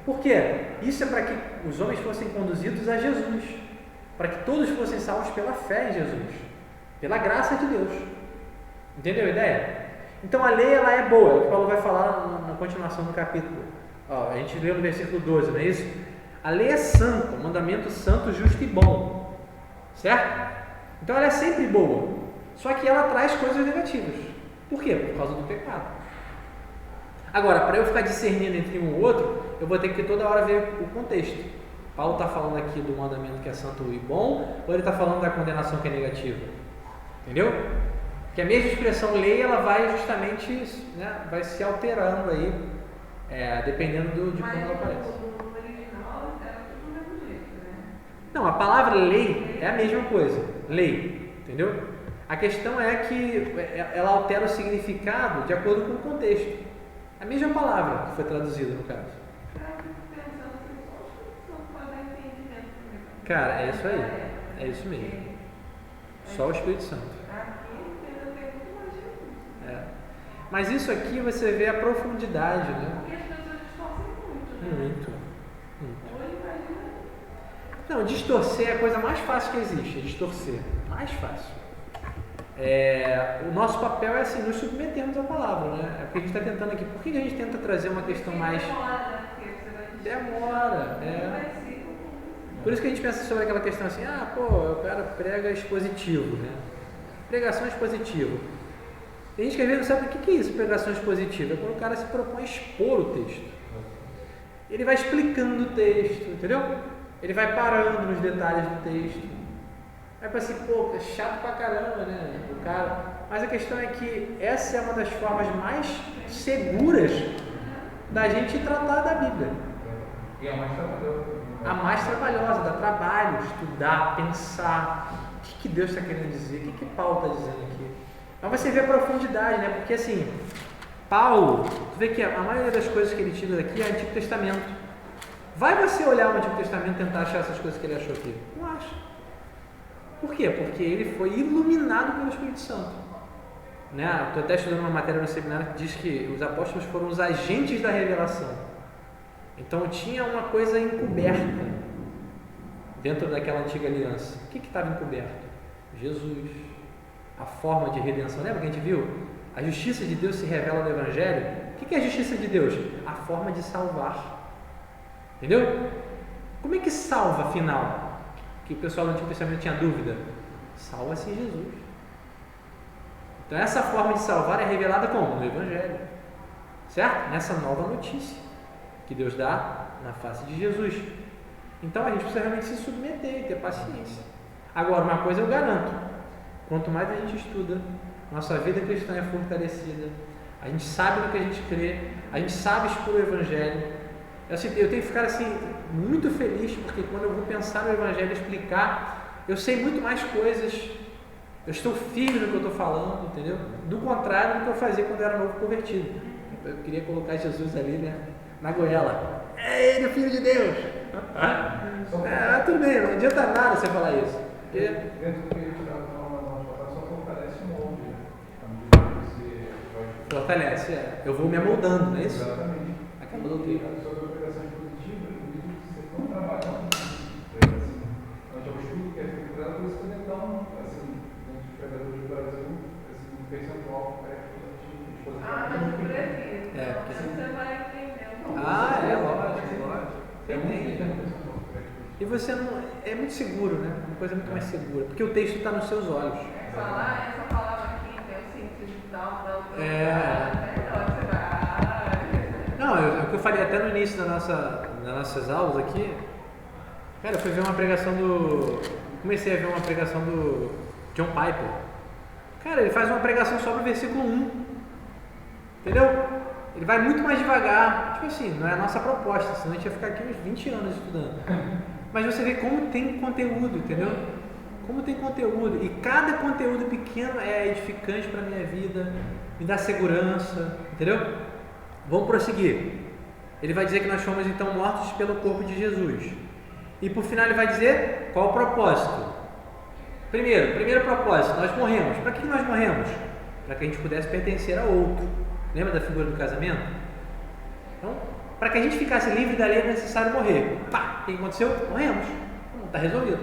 Por quê? Isso é para que os homens fossem conduzidos a Jesus, para que todos fossem salvos pela fé em Jesus, pela graça de Deus. Entendeu a ideia? Então a lei ela é boa, é o que Paulo vai falar na continuação do capítulo. A gente leu no versículo 12, não é isso? A lei é santa, mandamento santo, justo e bom, certo? Então ela é sempre boa, só que ela traz coisas negativas. Por quê? Por causa do pecado. Agora, para eu ficar discernindo entre um e outro, eu vou ter que toda hora ver o contexto. Paulo está falando aqui do mandamento que é santo e bom, ou ele está falando da condenação que é negativa? Entendeu? Porque a mesma expressão lei, ela vai justamente, né, vai se alterando aí, dependendo de como ela aparece. Não, a palavra lei é a mesma coisa, lei, entendeu? A questão é que ela altera o significado de acordo com o contexto. A mesma palavra que foi traduzida no caso. Cara, é isso aí, é isso mesmo. Só o Espírito Santo. Mas isso aqui você vê a profundidade, né? Porque as pessoas distorcem muito, né? Muito. Hoje imagina. Não, distorcer é a coisa mais fácil que existe, distorcer. Mais fácil. O nosso papel é assim, nos submetermos à palavra, né? É porque a gente está tentando aqui. Por que a gente tenta trazer uma questão mais... Demora, Por isso que a gente pensa sobre aquela questão assim, o cara prega expositivo, né? Pregação expositiva. Tem gente que às vezes não sabe o que é isso, pregação expositiva. É quando o cara se propõe a expor o texto. Ele vai explicando o texto, entendeu? Ele vai parando nos detalhes do texto. Aí para assim, é chato pra caramba, né? O cara. Mas a questão é que essa é uma das formas mais seguras da gente tratar da Bíblia. E a mais trabalhosa. A mais trabalhosa, dá trabalho, estudar, pensar. O que Deus está querendo dizer? O que Paulo está dizendo aqui? Mas você vê a profundidade, né? Porque assim, Paulo, você vê que a maioria das coisas que ele tira daqui é Antigo Testamento. Vai você olhar o Antigo Testamento e tentar achar essas coisas que ele achou aqui? Não acha. Por quê? Porque ele foi iluminado pelo Espírito Santo. Né? Estou até estudando uma matéria no seminário que diz que os apóstolos foram os agentes da revelação. Então tinha uma coisa encoberta dentro daquela antiga aliança. O que estava encoberto? Jesus. A forma de redenção. Lembra que a gente viu? A justiça de Deus se revela no Evangelho. O que é a justiça de Deus? A forma de salvar. Entendeu? Como é que salva, afinal? Que o pessoal do Antigo Testamento tinha dúvida. Salva-se em Jesus. Então essa forma de salvar é revelada como? No Evangelho. Certo? Nessa nova notícia que Deus dá na face de Jesus. Então a gente precisa realmente se submeter e ter paciência. Agora, uma coisa eu garanto: quanto mais a gente estuda, nossa vida cristã é fortalecida, a gente sabe no que a gente crê, a gente sabe expor o Evangelho. Eu tenho que ficar assim, muito feliz, porque quando eu vou pensar no Evangelho e explicar, eu sei muito mais coisas, eu estou firme no que eu estou falando, entendeu? Do contrário do que eu fazia quando eu era novo convertido. Eu queria colocar Jesus ali, né, na goela. É ele, o Filho de Deus! Tudo bem, não adianta nada você falar isso. Dentro do que a gente estava falando, só fortalece o molde. Fortalece, eu vou me amoldando, não é isso? Exatamente. Aquela doutrina. Sobre a pregação positiva, eu acredito que vocês estão trabalhando pregação. Onde eu estudo que é estruturado, por isso que então, assim, dentro de pregadores do Brasil, um percentual de posição. Mas por aqui. Porque você vai entender um pouco. Lógico. Você entende. E você não. É muito seguro, né? Uma coisa muito mais segura. Porque o texto está nos seus olhos. Falar essa palavra aqui tem o sentido tal, da outra. Não, é o que eu falei até no início das nossas aulas aqui. Cara, eu fui ver uma pregação comecei a ver uma pregação do John Piper. Cara, ele faz uma pregação só no versículo 1. Entendeu? Ele vai muito mais devagar. Tipo assim, não é a nossa proposta, senão a gente ia ficar aqui uns 20 anos estudando. Mas você vê como tem conteúdo, entendeu? Como tem conteúdo. E cada conteúdo pequeno é edificante para a minha vida, me dá segurança, entendeu? Vamos prosseguir. Ele vai dizer que nós fomos então mortos pelo corpo de Jesus. E por final ele vai dizer qual o propósito. Primeiro propósito, nós morremos. Para que nós morremos? Para que a gente pudesse pertencer a outro. Lembra da figura do casamento? Então, para que a gente ficasse livre da lei é necessário morrer. Pá! O que aconteceu? Morremos. Está resolvido.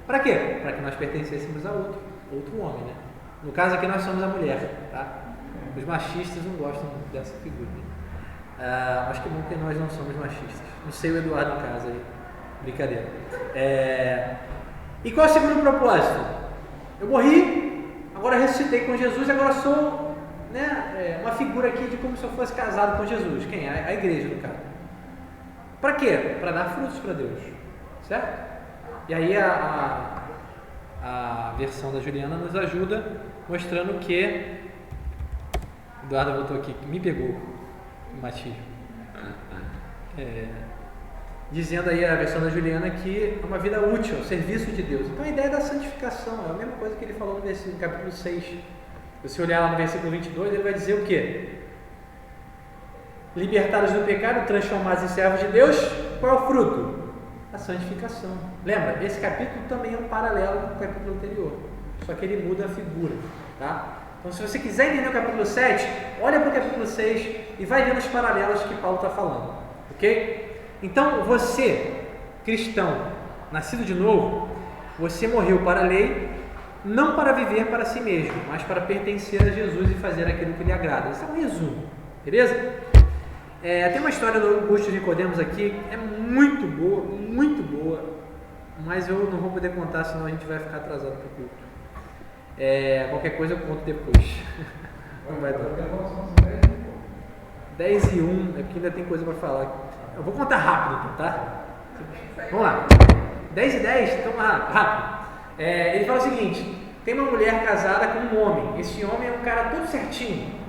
Para quê? Para que nós pertencêssemos a outro homem, né? No caso aqui nós somos a mulher, tá? Os machistas não gostam dessa figura. Mas que bom que nós não somos machistas. Não sei o Eduardo em casa aí. Brincadeira. E qual é o segundo propósito? Eu morri, agora ressuscitei com Jesus, agora sou, né, uma figura aqui de como se eu fosse casado com Jesus. Quem? A igreja, no caso. Para quê? Para dar frutos para Deus. Certo? E aí a versão da Juliana nos ajuda mostrando que Eduardo voltou aqui, que me pegou o machismo. Dizendo aí a versão da Juliana que é uma vida útil, ao serviço de Deus. Então a ideia da santificação é a mesma coisa que ele falou no capítulo 6. Se você olhar lá no versículo 22, ele vai dizer o quê? Libertados do pecado, transformados em servos de Deus, qual é o fruto? A santificação. Lembra? Esse capítulo também é um paralelo com o capítulo anterior, só que ele muda a figura, tá? Então se você quiser entender o capítulo 7, olha para o capítulo 6 e vai vendo os paralelos que Paulo está falando, ok? Então você, cristão, nascido de novo, você morreu para a lei, não para viver para si mesmo, mas para pertencer a Jesus e fazer aquilo que lhe agrada. Esse é um resumo, beleza? Tem uma história do Augusto de Nicodemos aqui, é muito boa, mas eu não vou poder contar, senão a gente vai ficar atrasado para o culto. Qualquer coisa eu conto depois. Não vai dar. 10 e 1, é porque ainda tem coisa para falar. Eu vou contar rápido, então, tá? Vamos lá. 10 e 10, então rápido. Ele fala o seguinte: tem uma mulher casada com um homem. Esse homem é um cara todo certinho.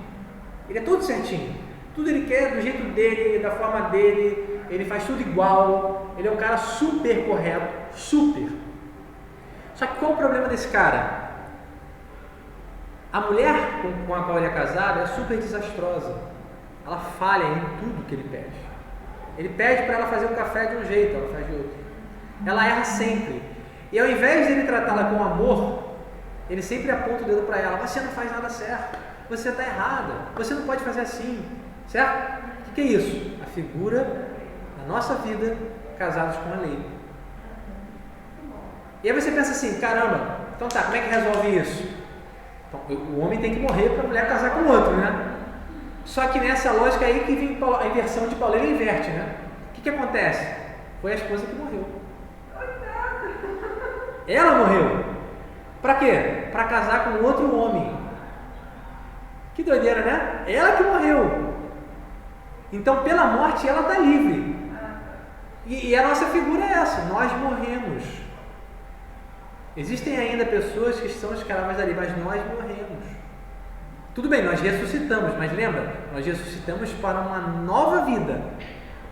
Ele é todo certinho. Tudo ele quer do jeito dele, da forma dele. Ele faz tudo igual. Ele é um cara super correto. Super. Só que qual o problema desse cara? A mulher com a qual ele é casado é super desastrosa. Ela falha em tudo que ele pede. Ele pede para ela fazer um café de um jeito, ela faz de outro. Ela erra sempre. E ao invés de ele tratá-la com amor, ele sempre aponta o dedo para ela: você não faz nada certo, você está errada, você não pode fazer assim, certo? O que é isso? A figura da nossa vida casados com a lei. E aí você pensa assim: caramba, então tá, como é que resolve isso? Então, o homem tem que morrer para a mulher casar com o outro, né? Só que nessa lógica aí que vem a inversão de Paulo, ele inverte, né? O que acontece? Foi a esposa que morreu. Ela morreu. Para quê? Para casar com outro homem. Que doideira, né? Ela que morreu. Então, pela morte, ela está livre. E a nossa figura é essa, nós morremos. Existem ainda pessoas que são escravas da lei, mas nós morremos. Tudo bem, nós ressuscitamos, mas lembra, nós ressuscitamos para uma nova vida,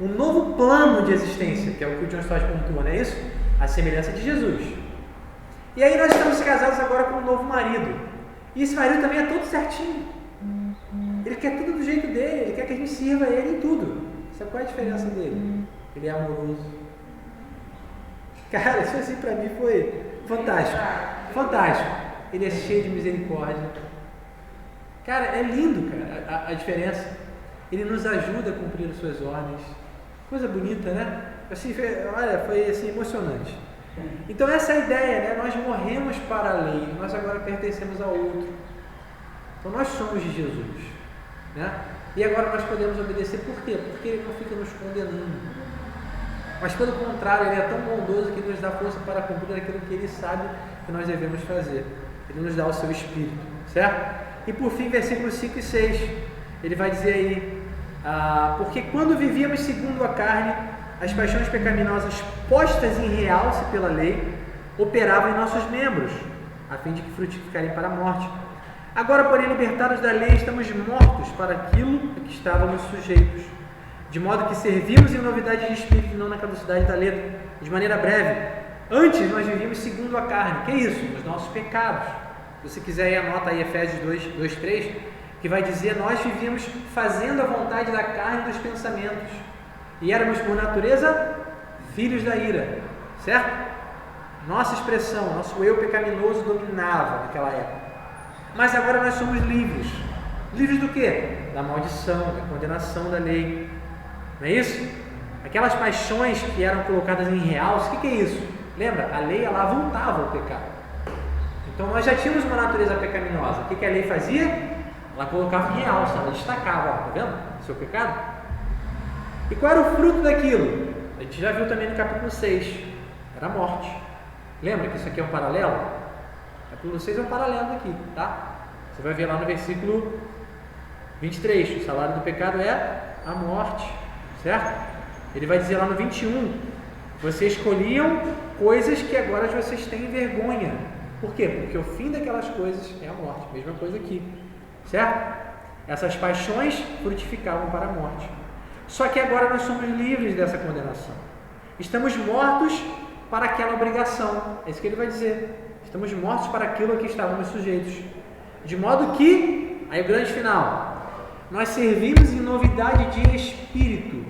um novo plano de existência, que é o que o John Stott pontua, não é isso? A semelhança de Jesus. E aí nós estamos casados agora com um novo marido. E esse marido também é todo certinho. Ele quer tudo do jeito dele, ele quer que a gente sirva ele em tudo. Sabe qual é a diferença dele? Ele é amoroso. Cara, isso assim pra mim foi fantástico. Fantástico. Ele é cheio de misericórdia. Cara, é lindo, cara, a diferença. Ele nos ajuda a cumprir as suas ordens. Coisa bonita, né? Assim, foi assim, emocionante. Então essa é a ideia, né? Nós morremos para a lei, nós agora pertencemos ao outro. Então nós somos de Jesus, né? E agora nós podemos obedecer, por quê? Porque Ele não fica nos condenando. Mas pelo contrário, Ele é tão bondoso que nos dá força para cumprir aquilo que Ele sabe que nós devemos fazer. Ele nos dá o seu Espírito, certo? E por fim, versículos 5 e 6, Ele vai dizer aí, porque quando vivíamos segundo a carne, as paixões pecaminosas postas em realce pela lei operavam em nossos membros, a fim de que frutificarem para a morte. Agora, porém, libertados da lei, estamos mortos para aquilo a que estávamos sujeitos, de modo que servimos em novidade de espírito e não na caducidade da letra. De maneira breve, antes nós vivíamos segundo a carne. Que é isso? Os nossos pecados. Se você quiser, aí anota aí Efésios 2, 3, que vai dizer, nós vivíamos fazendo a vontade da carne e dos pensamentos. E éramos, por natureza, filhos da ira, certo? Nossa expressão, nosso eu pecaminoso dominava naquela época. Mas agora nós somos livres. Livres do quê? Da maldição, da condenação da lei. Não é isso? Aquelas paixões que eram colocadas em realce, o que é isso? Lembra? A lei, ela avultava o pecado. Então nós já tínhamos uma natureza pecaminosa. O que a lei fazia? Ela colocava em realce, ela destacava, tá vendo? O seu pecado. E qual era o fruto daquilo? A gente já viu também no capítulo 6. Era a morte. Lembra que isso aqui é um paralelo? O capítulo 6 é um paralelo aqui, tá? Você vai ver lá no versículo 23. O salário do pecado é a morte, certo? Ele vai dizer lá no 21. Vocês escolhiam coisas que agora vocês têm vergonha. Por quê? Porque o fim daquelas coisas é a morte. Mesma coisa aqui, certo? Essas paixões frutificavam para a morte. Só que agora nós somos livres dessa condenação. Estamos mortos para aquela obrigação. É isso que ele vai dizer. Estamos mortos para aquilo a que estávamos sujeitos. De modo que, aí o grande final, nós servimos em novidade de espírito.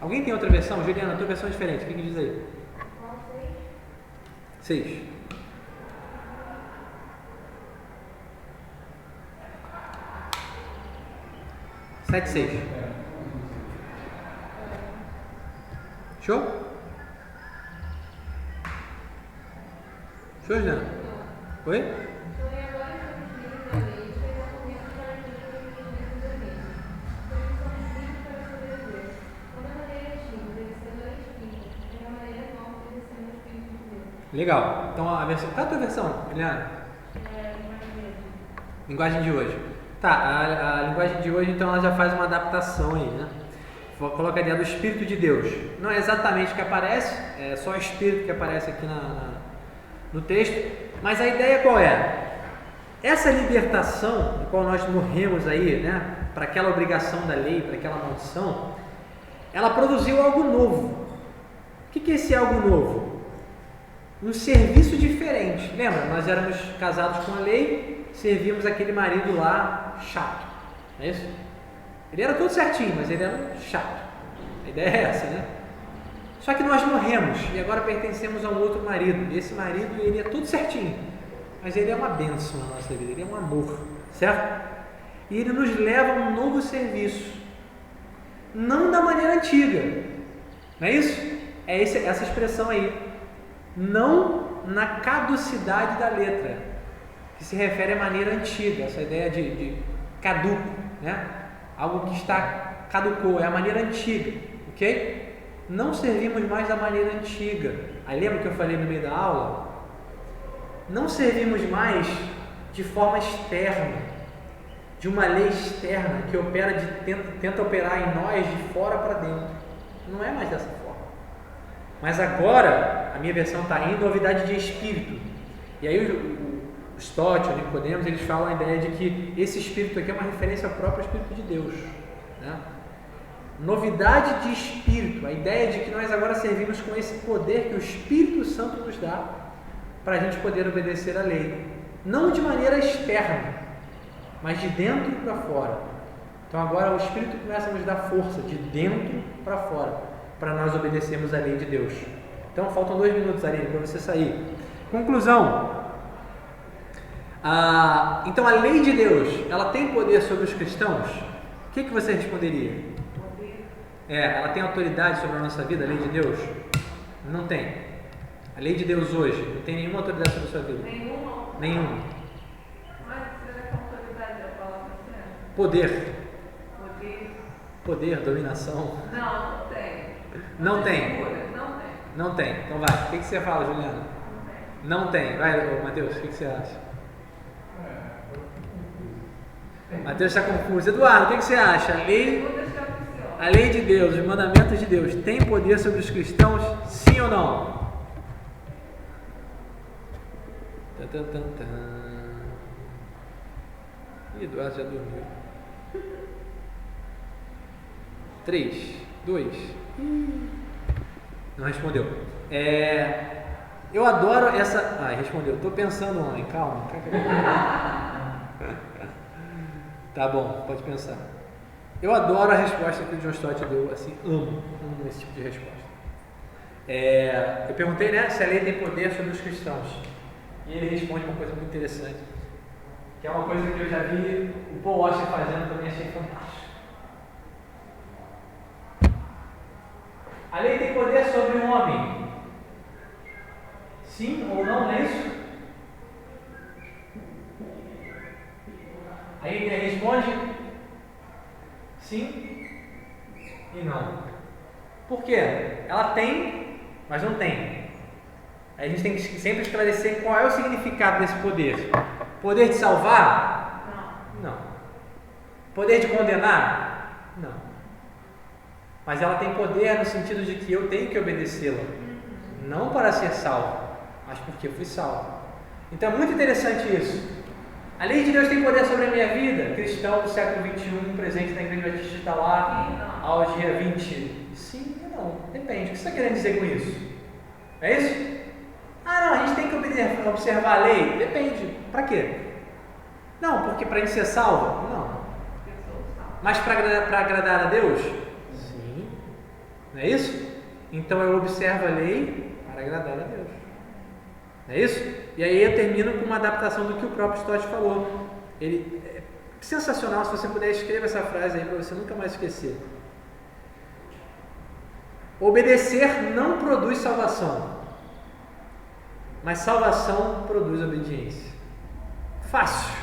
Alguém tem outra versão? Juliana, a tua versão é diferente. O que diz aí? 6. Sete, 6. Show? Show, Juliana? Oi? Legal. Então a versão. Qual é a tua versão, Juliana? Linguagem de hoje. Tá, a linguagem de hoje, então, ela já faz uma adaptação aí, né? Coloca a ideia do Espírito de Deus. Não é exatamente o que aparece, é só o Espírito que aparece aqui no texto, mas a ideia qual é? Essa libertação, no qual nós morremos aí, né, para aquela obrigação da lei, para aquela maldição, ela produziu algo novo. O que é esse algo novo? Um serviço diferente. Lembra? Nós éramos casados com a lei, servíamos aquele marido lá chato, não é isso? Ele era todo certinho, mas ele era chato. A ideia é essa, né? Só que nós morremos e agora pertencemos a um outro marido. E esse marido, ele é tudo certinho, mas ele é uma bênção na nossa vida, ele é um amor, certo? E ele nos leva a um novo serviço, não da maneira antiga, não é isso? É essa expressão aí, não na caducidade da letra, que se refere à maneira antiga, essa ideia de caduco, né? Algo que caducou, é a maneira antiga, ok? Não servimos mais da maneira antiga. Aí lembra que eu falei no meio da aula? Não servimos mais de forma externa, de uma lei externa que opera tenta operar em nós de fora para dentro. Não é mais dessa forma. Mas agora, a minha versão está em novidade de espírito. E aí o Stott, o Nicodemos, eles falam a ideia de que esse espírito aqui é uma referência ao próprio Espírito de Deus, né? Novidade de espírito, a ideia de que nós agora servimos com esse poder que o Espírito Santo nos dá para a gente poder obedecer à lei. Não de maneira externa, mas de dentro para fora. Então agora o Espírito começa a nos dar força de dentro para fora, para nós obedecermos à lei de Deus. Então faltam 2 minutos, Aline, para você sair. Conclusão. Então a lei de Deus, ela tem poder sobre os cristãos? O que você responderia? Ela tem autoridade sobre a nossa vida, a lei de Deus? Não tem. A lei de Deus hoje não tem nenhuma autoridade sobre a sua vida? Nenhuma. Mas será que a autoridade é a palavra certa? Poder. Poder, dominação. Não tem. Não tem. Não tem. Então vai. O que você fala, Juliana? Não tem. Vai, Matheus, o que você acha? Matheus está confuso. Eduardo, o que você acha? A lei de Deus, os mandamentos de Deus, tem poder sobre os cristãos? Sim ou não? Eduardo já dormiu. 3, 2. Não respondeu. Eu adoro essa. Respondeu. Estou pensando, homem. Calma. Tá bom, pode pensar. Eu adoro a resposta que o John Stott deu. Assim, amo esse tipo de resposta. Eu perguntei, né, se a lei tem poder sobre os cristãos. E ele responde uma coisa muito interessante, que é uma coisa que eu já vi o Paul Washer fazendo, também achei fantástico. A lei tem poder sobre o homem? Sim ou não, não é isso? Aí ele responde sim e não. Por quê? Ela tem, mas não tem. A gente tem que sempre esclarecer qual é o significado desse poder. Poder de salvar? Não. Poder de condenar? Não. Mas ela tem poder no sentido de que eu tenho que obedecê-la. Não para ser salvo, mas porque fui salvo. Então é muito interessante isso. A lei de Deus tem poder sobre a minha vida? Cristão do século XXI, presente na Igreja Batista de Itauá, ao dia 20. Sim e não. Depende. O que você está querendo dizer com isso? É isso? Não, a gente tem que observar a lei. Depende. Para quê? Não, porque para a gente ser salvo? Não. Mas para agradar a Deus? Sim. Não é isso? Então eu observo a lei para agradar a Deus. Não é isso? E aí eu termino com uma adaptação do que o próprio Stott falou. Ele é sensacional, se você puder escrever essa frase aí para você nunca mais esquecer. Obedecer não produz salvação. Mas salvação produz obediência. Fácil.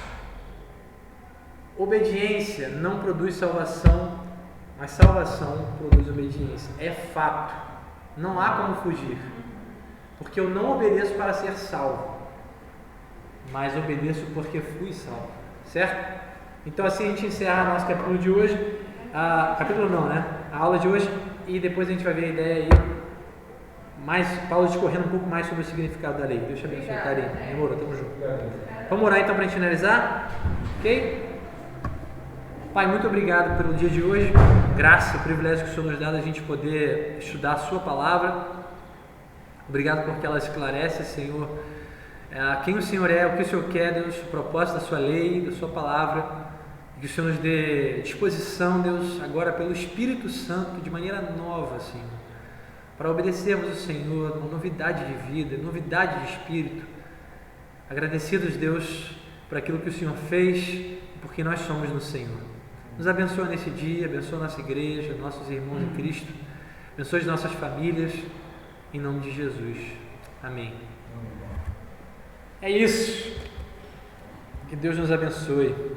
Obediência não produz salvação, mas salvação produz obediência. É fato. Não há como fugir. Porque eu não obedeço para ser salvo, mas obedeço porque fui salvo. Certo? Então assim a gente encerra nosso capítulo de hoje. Capítulo não, né? A aula de hoje. E depois a gente vai ver a ideia aí. Paulo discorrendo um pouco mais sobre o significado da lei. Deus te abençoe, Karine. Demorou, tamo junto. Vamos orar então para a gente finalizar? Ok? Pai, muito obrigado pelo dia de hoje. Graça e privilégio que o Senhor nos dá a gente poder estudar a Sua palavra. Obrigado porque ela esclarece, Senhor, quem o Senhor é, o que o Senhor quer, Deus, o propósito da Sua lei, da Sua palavra. Que o Senhor nos dê disposição, Deus, agora pelo Espírito Santo, de maneira nova, Senhor, para obedecermos o Senhor, uma novidade de vida, novidade de espírito. Agradecidos, Deus, por aquilo que o Senhor fez e porque nós somos no Senhor. Nos abençoa nesse dia, abençoa nossa igreja, nossos irmãos em Cristo, abençoa as nossas famílias, em nome de Jesus. Amém. É isso. Que Deus nos abençoe.